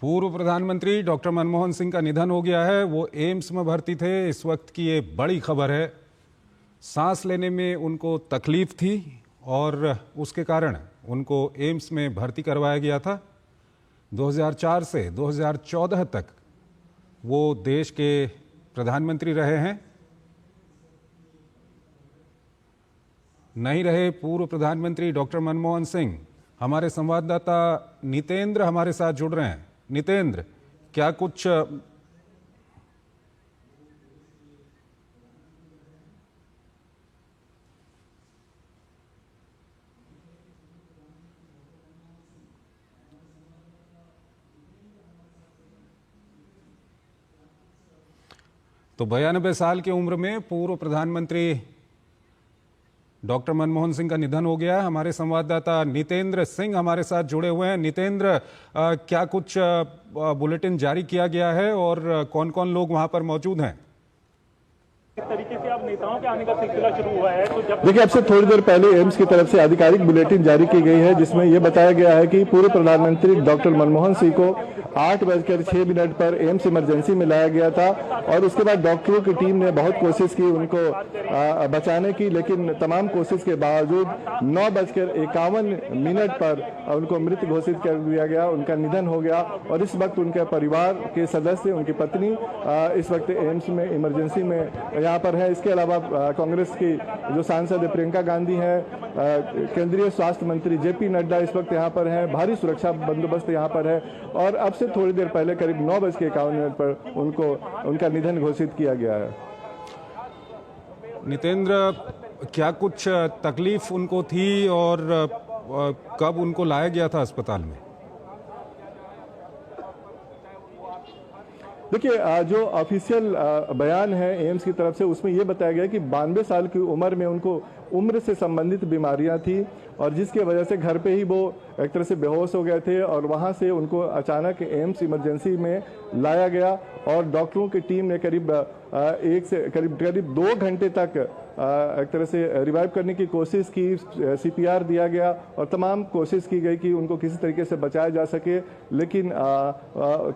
पूर्व प्रधानमंत्री डॉक्टर मनमोहन सिंह का निधन हो गया है। वो एम्स में भर्ती थे। इस वक्त की ये बड़ी खबर है। सांस लेने में उनको तकलीफ थी और उसके कारण उनको एम्स में भर्ती करवाया गया था। 2004 से 2014 तक वो देश के प्रधानमंत्री रहे हैं। नहीं रहे पूर्व प्रधानमंत्री डॉक्टर मनमोहन सिंह। हमारे संवाददाता नितेंद्र हमारे साथ जुड़ रहे हैं। नितेंद्र, क्या कुछ तो 92 साल की उम्र में पूर्व प्रधानमंत्री डॉक्टर मनमोहन सिंह का निधन हो गया है। हमारे संवाददाता नितेंद्र सिंह हमारे साथ जुड़े हुए हैं। नितेंद्र, क्या कुछ बुलेटिन जारी किया गया है और कौन कौन लोग वहां पर मौजूद हैं? किस तरीके से अब नेताओं के आने का सिलसिला शुरू हुआ है? तो जब देखिए, अब से थोड़ी देर पहले एम्स की तरफ से आधिकारिक बुलेटिन जारी की गई है, जिसमें यह बताया गया है कि पूर्व प्रधानमंत्री डॉक्टर मनमोहन सिंह को 8:06 पर एम्स इमरजेंसी में लाया गया था और उसके बाद डॉक्टरों की टीम ने बहुत कोशिश की उनको बचाने की, लेकिन तमाम कोशिश के बावजूद 9:51 पर उनको मृत घोषित कर दिया गया। उनका निधन हो गया और इस वक्त उनके परिवार के सदस्य, उनकी पत्नी इस वक्त एम्स में इमरजेंसी में यहाँ पर है। इसके अलावा कांग्रेस की जो सांसद प्रियंका गांधी है, केंद्रीय स्वास्थ्य मंत्री जेपी नड्डा इस वक्त यहाँ पर हैं। भारी सुरक्षा बंदोबस्त यहाँ पर है और अब से थोड़ी देर पहले करीब 9:51 पर उनका निधन घोषित किया गया है। नितेंद्र, क्या कुछ तकलीफ उनको थी और कब उनको लाया गया था अस्पताल में? देखिए, जो ऑफिशियल बयान है एम्स की तरफ से, उसमें यह बताया गया कि 92 साल की उम्र में उनको उम्र से संबंधित बीमारियां थी और जिसकी वजह से घर पे ही वो एक तरह से बेहोश हो गए थे और वहां से उनको अचानक एम्स इमरजेंसी में लाया गया और डॉक्टरों की टीम ने करीब 2 घंटे तक एक तरह से रिवाइव करने की कोशिश की। सीपीआर दिया गया और तमाम कोशिश की गई कि उनको किसी तरीके से बचाया जा सके, लेकिन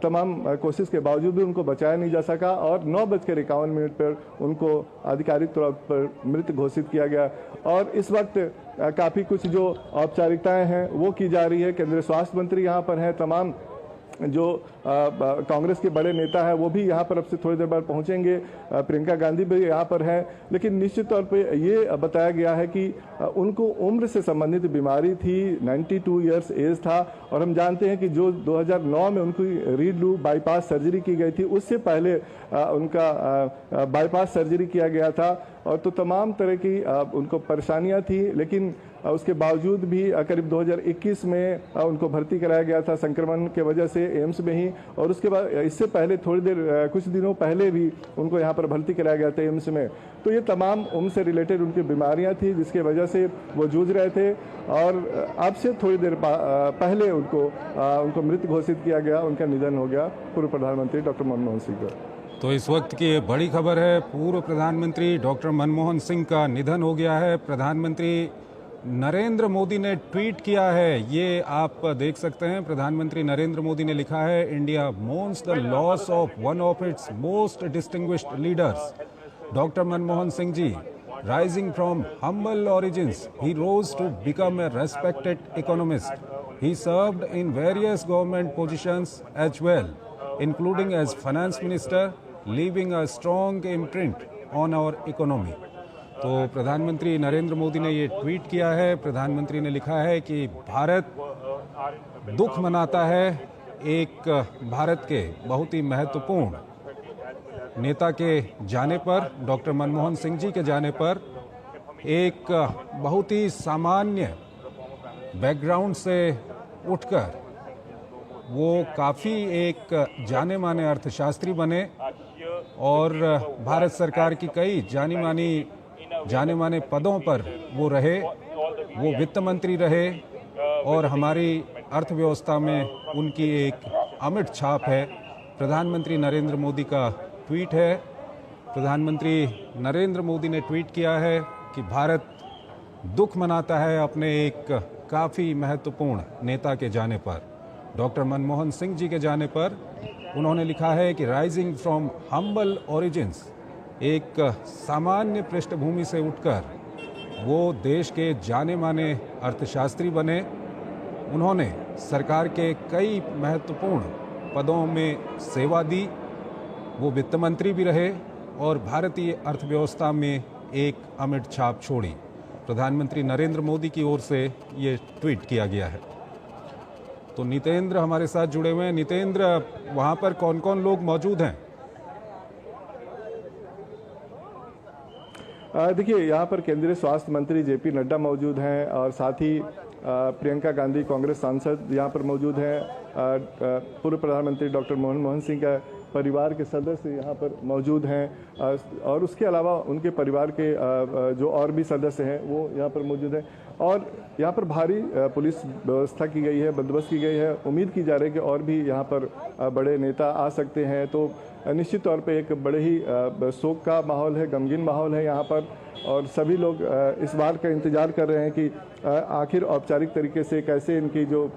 तमाम कोशिश के बावजूद भी उनको बचाया नहीं जा सका और 9:51 पर उनको आधिकारिक तौर पर मृत घोषित किया गया। और इस वक्त काफ़ी कुछ जो औपचारिकताएं हैं वो की जा रही है। केंद्रीय स्वास्थ्य मंत्री यहाँ पर हैं, तमाम जो कांग्रेस के बड़े नेता हैं वो भी यहाँ पर अब से थोड़ी देर बाद पहुँचेंगे। प्रियंका गांधी भी यहाँ पर हैं, लेकिन निश्चित तौर पे ये बताया गया है कि उनको उम्र से संबंधित बीमारी थी। 92 इयर्स एज था और हम जानते हैं कि जो 2009 में उनकी रीढ़ लूप बाईपास सर्जरी की गई थी, उससे पहले उनका बाईपास सर्जरी किया गया था और तो तमाम तरह की उनको परेशानियां थी, लेकिन उसके बावजूद भी करीब 2021 में उनको भर्ती कराया गया था संक्रमण के वजह से एम्स में ही। और उसके बाद इससे पहले थोड़ी देर कुछ दिनों पहले भी उनको यहाँ पर भर्ती कराया गया था एम्स में। तो ये तमाम उम्र से रिलेटेड उनकी बीमारियां थी जिसके वजह से वो जूझ रहे थे और अब से थोड़ी देर पहले उनको मृत घोषित किया गया। उनका निधन हो गया पूर्व प्रधानमंत्री डॉक्टर मनमोहन सिंह का। तो इस वक्त की बड़ी खबर है, पूर्व प्रधानमंत्री डॉक्टर मनमोहन सिंह का निधन हो गया है। प्रधानमंत्री नरेंद्र मोदी ने ट्वीट किया है, ये आप देख सकते हैं। प्रधानमंत्री नरेंद्र मोदी ने लिखा है, India mourns the loss of one of its most distinguished leaders, doctor Manmohan Singh ji. Rising from humble origins, he rose to become a respected economist. He served in various government positions as well, including as finance minister, leaving a strong imprint on our economy. तो प्रधानमंत्री नरेंद्र मोदी ने ये tweet किया है। प्रधानमंत्री ने लिखा है कि भारत दुख मनाता है एक भारत के बहुत ही महत्वपूर्ण नेता के जाने पर, डॉक्टर मनमोहन सिंह जी के जाने पर। एक बहुत ही सामान्य बैकग्राउंड से उठकर वो काफ़ी एक जाने माने अर्थशास्त्री बने और भारत सरकार की कई जाने माने पदों पर वो रहे। वो वित्त मंत्री रहे और हमारी अर्थव्यवस्था में उनकी एक अमिट छाप है। प्रधानमंत्री नरेंद्र मोदी का ट्वीट है। प्रधानमंत्री नरेंद्र मोदी ने ट्वीट किया है कि भारत दुख मनाता है अपने एक काफ़ी महत्वपूर्ण नेता के जाने पर। डॉक्टर मनमोहन सिंह जी के जाने पर उन्होंने लिखा है कि राइजिंग फ्रॉम हम्बल ओरिजिन्स, एक सामान्य पृष्ठभूमि से उठकर वो देश के जाने माने अर्थशास्त्री बने। उन्होंने सरकार के कई महत्वपूर्ण पदों में सेवा दी। वो वित्त मंत्री भी रहे और भारतीय अर्थव्यवस्था में एक अमिट छाप छोड़ी। प्रधानमंत्री नरेंद्र मोदी की ओर से ये ट्वीट किया गया है। तो नितेंद्र हमारे साथ जुड़े हुए हैं। नितेंद्र, वहाँ पर कौन कौन लोग मौजूद हैं? देखिए, यहाँ पर केंद्रीय स्वास्थ्य मंत्री जेपी नड्डा मौजूद हैं और साथ ही प्रियंका गांधी कांग्रेस सांसद यहाँ पर मौजूद हैं। पूर्व प्रधानमंत्री डॉक्टर मनमोहन सिंह का परिवार के सदस्य यहाँ पर मौजूद हैं और उसके अलावा उनके परिवार के जो और भी सदस्य हैं वो यहाँ पर मौजूद हैं और यहाँ पर भारी पुलिस व्यवस्था की गई है, बंदोबस्त की गई है। उम्मीद की जा रही है कि और भी यहाँ पर बड़े नेता आ सकते हैं। तो निश्चित तौर पे एक बड़े ही शोक का माहौल है, गमगीन माहौल है यहाँ पर और सभी लोग इस बात का इंतजार कर रहे हैं कि आखिर औपचारिक तरीके से कैसे इनकी जो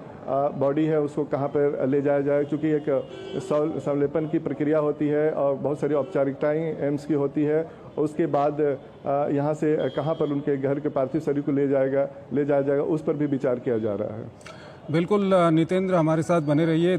बॉडी है उसको कहाँ पर ले जाया जाए, क्योंकि एक संलेपन की प्रक्रिया होती है और बहुत सारी औपचारिकताएं एम्स की होती है। उसके बाद यहाँ से कहाँ पर उनके घर के पार्थिव शरीर को ले जाया जाएगा, उस पर भी विचार किया जा रहा है। बिल्कुल नितेंद्र, हमारे साथ बने रहिए।